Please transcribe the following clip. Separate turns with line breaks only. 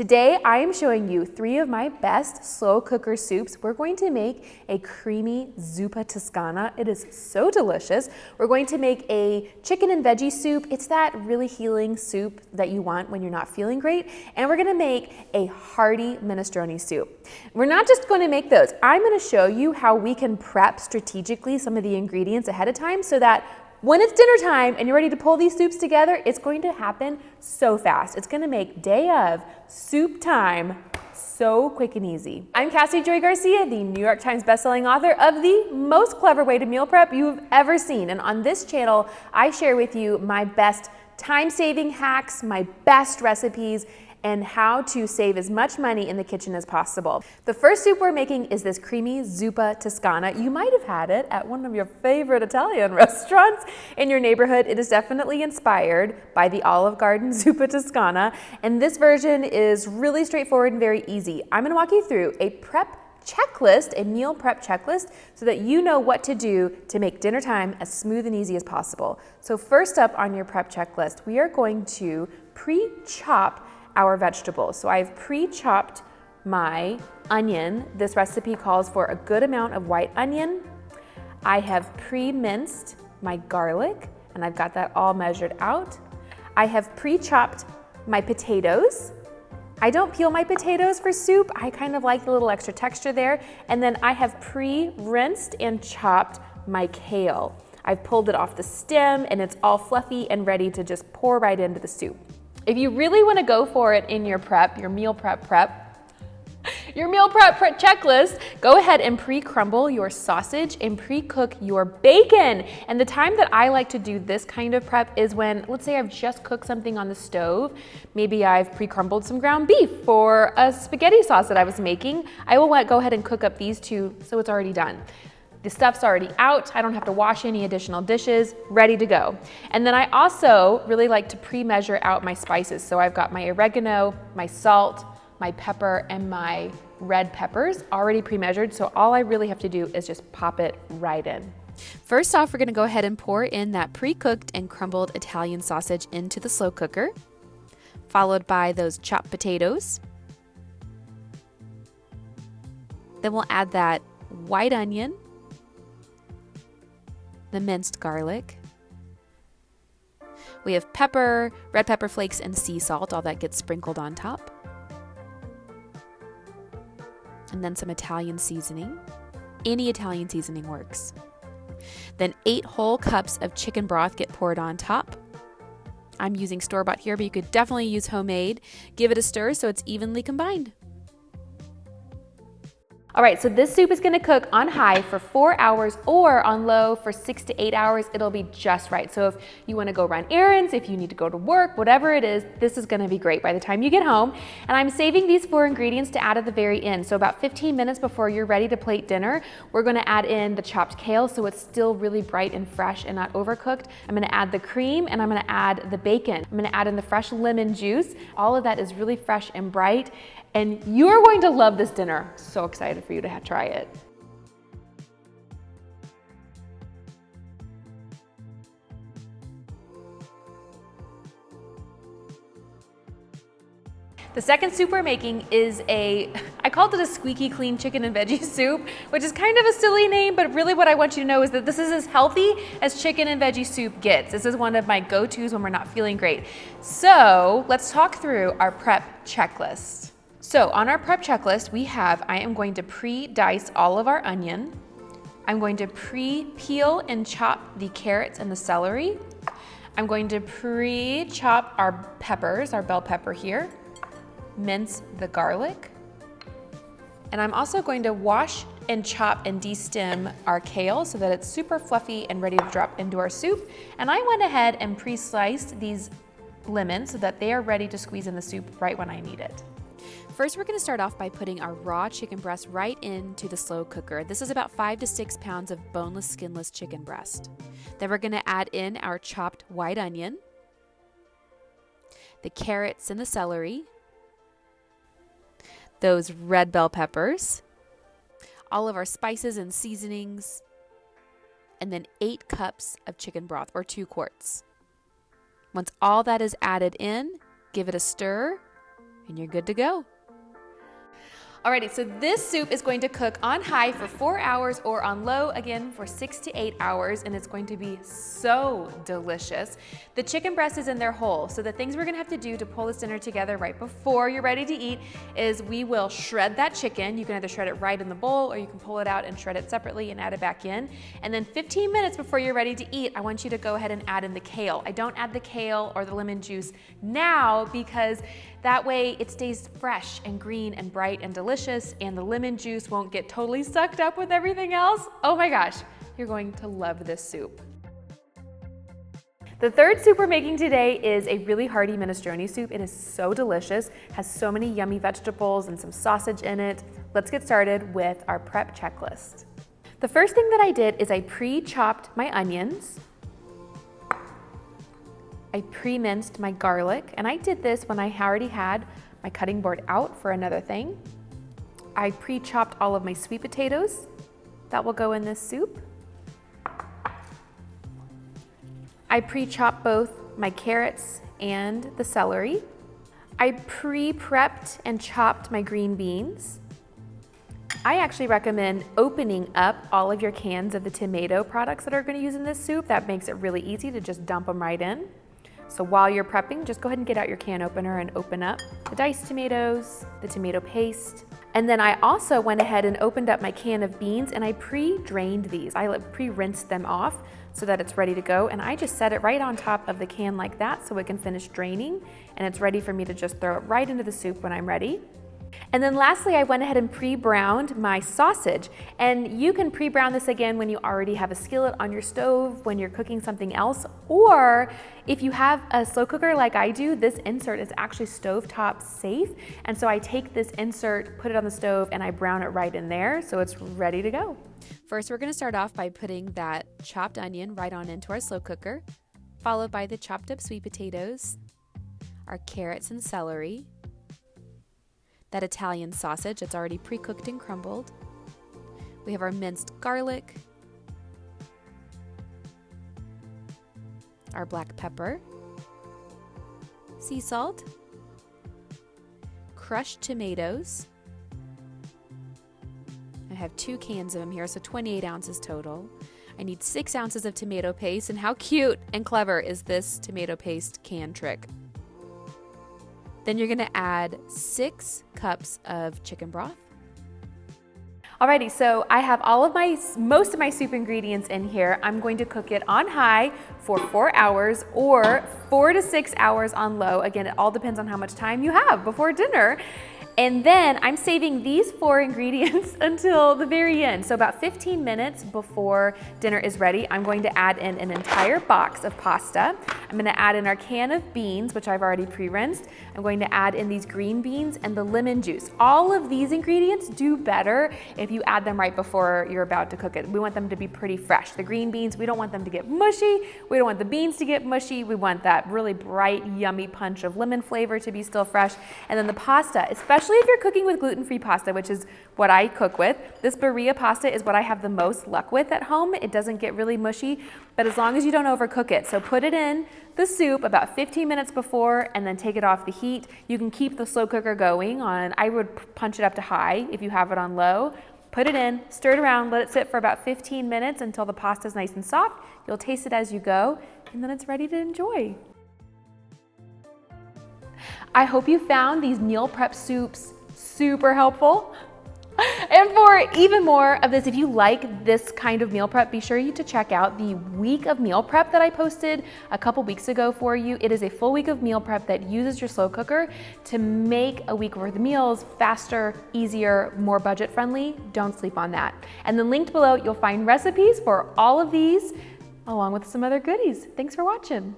Today, I am showing you 3 of my best slow cooker soups. We're going to make a creamy Zuppa Toscana. It is so delicious. We're going to make a chicken and veggie soup. It's that really healing soup that you want when you're not feeling great. And we're gonna make a hearty minestrone soup. We're not just gonna make those. I'm gonna show you how we can prep strategically some of the ingredients ahead of time so that when it's dinner time and you're ready to pull these soups together, it's going to happen so fast. It's gonna make day of soup time so quick and easy. I'm Cassie Joy Garcia, the New York Times bestselling author of The Most Clever Way to Meal Prep You've Ever Seen. And on this channel, I share with you my best time-saving hacks, my best recipes, and how to save as much money in the kitchen as possible. The first soup we're making is this creamy Zuppa Toscana. You might have had it at one of your favorite Italian restaurants in your neighborhood. It is definitely inspired by the Olive Garden Zuppa Toscana, and this version is really straightforward and very easy. I'm gonna walk you through a prep checklist, a meal prep checklist, so that you know what to do to make dinner time as smooth and easy as possible. So first up on your prep checklist, we are going to pre-chop our vegetables. So I've pre-chopped my onion. This recipe calls for a good amount of white onion. I have pre-minced my garlic, and I've got that all measured out. I have pre-chopped my potatoes. I don't peel my potatoes for soup. I kind of like the little extra texture there. And then I have pre-rinsed and chopped my kale. I've pulled it off the stem and it's all fluffy and ready to just pour right into the soup. If you really want to go for it in your prep, your meal prep checklist, go ahead and pre-crumble your sausage and pre-cook your bacon. And the time that I like to do this kind of prep is when, let's say I've just cooked something on the stove. Maybe I've pre-crumbled some ground beef for a spaghetti sauce that I was making. I will go ahead and cook up these two so it's already done. The stuff's already out. I don't have to wash any additional dishes, ready to go. And then I also really like to pre-measure out my spices. So I've got my oregano, my salt, my pepper, and my red peppers already pre-measured. So all I really have to do is just pop it right in. First off, we're gonna go ahead and pour in that pre-cooked and crumbled Italian sausage into the slow cooker, followed by those chopped potatoes. Then we'll add that white onion, the minced garlic. We have pepper, red pepper flakes, and sea salt. All that gets sprinkled on top. And then some Italian seasoning. Any Italian seasoning works. Then 8 whole cups of chicken broth get poured on top. I'm using store-bought here, but you could definitely use homemade. Give it a stir so it's evenly combined. All right, so this soup is gonna cook on high for 4 hours or on low for 6 to 8 hours. It'll be just right. So if you wanna go run errands, if you need to go to work, whatever it is, this is gonna be great by the time you get home. And I'm saving these 4 ingredients to add at the very end. So about 15 minutes before you're ready to plate dinner, we're gonna add in the chopped kale so it's still really bright and fresh and not overcooked. I'm gonna add the cream and I'm gonna add the bacon. I'm gonna add in the fresh lemon juice. All of that is really fresh and bright. And you're going to love this dinner. So excited for you to try it. The second soup we're making is I called it a squeaky clean chicken and veggie soup, which is kind of a silly name, but really what I want you to know is that this is as healthy as chicken and veggie soup gets. This is one of my go-tos when we're not feeling great. So let's talk through our prep checklist. So on our prep checklist, I am going to pre-dice all of our onion. I'm going to pre-peel and chop the carrots and the celery. I'm going to pre-chop our peppers, our bell pepper here, mince the garlic. And I'm also going to wash and chop and de-stem our kale so that it's super fluffy and ready to drop into our soup. And I went ahead and pre-sliced these lemons so that they are ready to squeeze in the soup right when I need it. First, we're gonna start off by putting our raw chicken breast right into the slow cooker. This is about 5 to 6 pounds of boneless, skinless chicken breast. Then we're gonna add in our chopped white onion, the carrots and the celery, those red bell peppers, all of our spices and seasonings, and then 8 cups of chicken broth, or 2 quarts. Once all that is added in, give it a stir. and you're good to go. Alrighty, so this soup is going to cook on high for 4 hours or on low, again, for 6 to 8 hours, and it's going to be so delicious. The chicken breast is in there whole, so the things we're gonna have to do to pull this dinner together right before you're ready to eat is we will shred that chicken. You can either shred it right in the bowl or you can pull it out and shred it separately and add it back in. And then 15 minutes before you're ready to eat, I want you to go ahead and add in the kale. I don't add the kale or the lemon juice now because that way it stays fresh and green and bright and delicious, and the lemon juice won't get totally sucked up with everything else. Oh my gosh, you're going to love this soup. The third soup we're making today is a really hearty minestrone soup. It is so delicious, has so many yummy vegetables and some sausage in it. Let's get started with our prep checklist. The first thing that I did is I pre-chopped my onions. I pre-minced my garlic, and I did this when I already had my cutting board out for another thing. I pre-chopped all of my sweet potatoes. That will go in this soup. I pre-chopped both my carrots and the celery. I pre-prepped and chopped my green beans. I actually recommend opening up all of your cans of the tomato products that are going to use in this soup. That makes it really easy to just dump them right in. So while you're prepping, just go ahead and get out your can opener and open up the diced tomatoes, the tomato paste. And then I also went ahead and opened up my can of beans, and I pre-drained these. I pre-rinsed them off so that it's ready to go. And I just set it right on top of the can like that so it can finish draining, and it's ready for me to just throw it right into the soup when I'm ready. And then lastly, I went ahead and pre-browned my sausage. And you can pre-brown this again when you already have a skillet on your stove, when you're cooking something else, or if you have a slow cooker like I do, this insert is actually stovetop safe. And so I take this insert, put it on the stove, and I brown it right in there so it's ready to go. First, we're gonna start off by putting that chopped onion right on into our slow cooker, followed by the chopped up sweet potatoes, our carrots and celery, that Italian sausage that's already pre-cooked and crumbled. We have our minced garlic, our black pepper, sea salt, crushed tomatoes. I have 2 cans of them here, so 28 ounces total. I need 6 ounces of tomato paste, and how cute and clever is this tomato paste can trick? Then you're gonna add 6 cups of chicken broth. Alrighty, so I have most of my soup ingredients in here. I'm going to cook it on high for 4 hours or 4 to 6 hours on low. Again, it all depends on how much time you have before dinner. And then I'm saving these 4 ingredients until the very end. So about 15 minutes before dinner is ready, I'm going to add in an entire box of pasta. I'm gonna add in our can of beans, which I've already pre-rinsed. I'm going to add in these green beans and the lemon juice. All of these ingredients do better if you add them right before you're about to cook it. We want them to be pretty fresh. The green beans, we don't want them to get mushy. We don't want the beans to get mushy. We want that really bright, yummy punch of lemon flavor to be still fresh. And then the pasta, especially if you're cooking with gluten-free pasta, which is what I cook with. This burrata pasta is what I have the most luck with at home. It doesn't get really mushy, but as long as you don't overcook it. So put it in the soup about 15 minutes before and then take it off the heat. You can keep the slow cooker going on, I would punch it up to high if you have it on low. Put it in, stir it around, let it sit for about 15 minutes until the pasta is nice and soft. You'll taste it as you go, and then it's ready to enjoy. I hope you found these meal prep soups super helpful. And for even more of this, if you like this kind of meal prep, be sure to check out the week of meal prep that I posted a couple weeks ago for you. It is a full week of meal prep that uses your slow cooker to make a week worth of meals faster, easier, more budget friendly. Don't sleep on that. And then linked below, you'll find recipes for all of these along with some other goodies. Thanks for watching.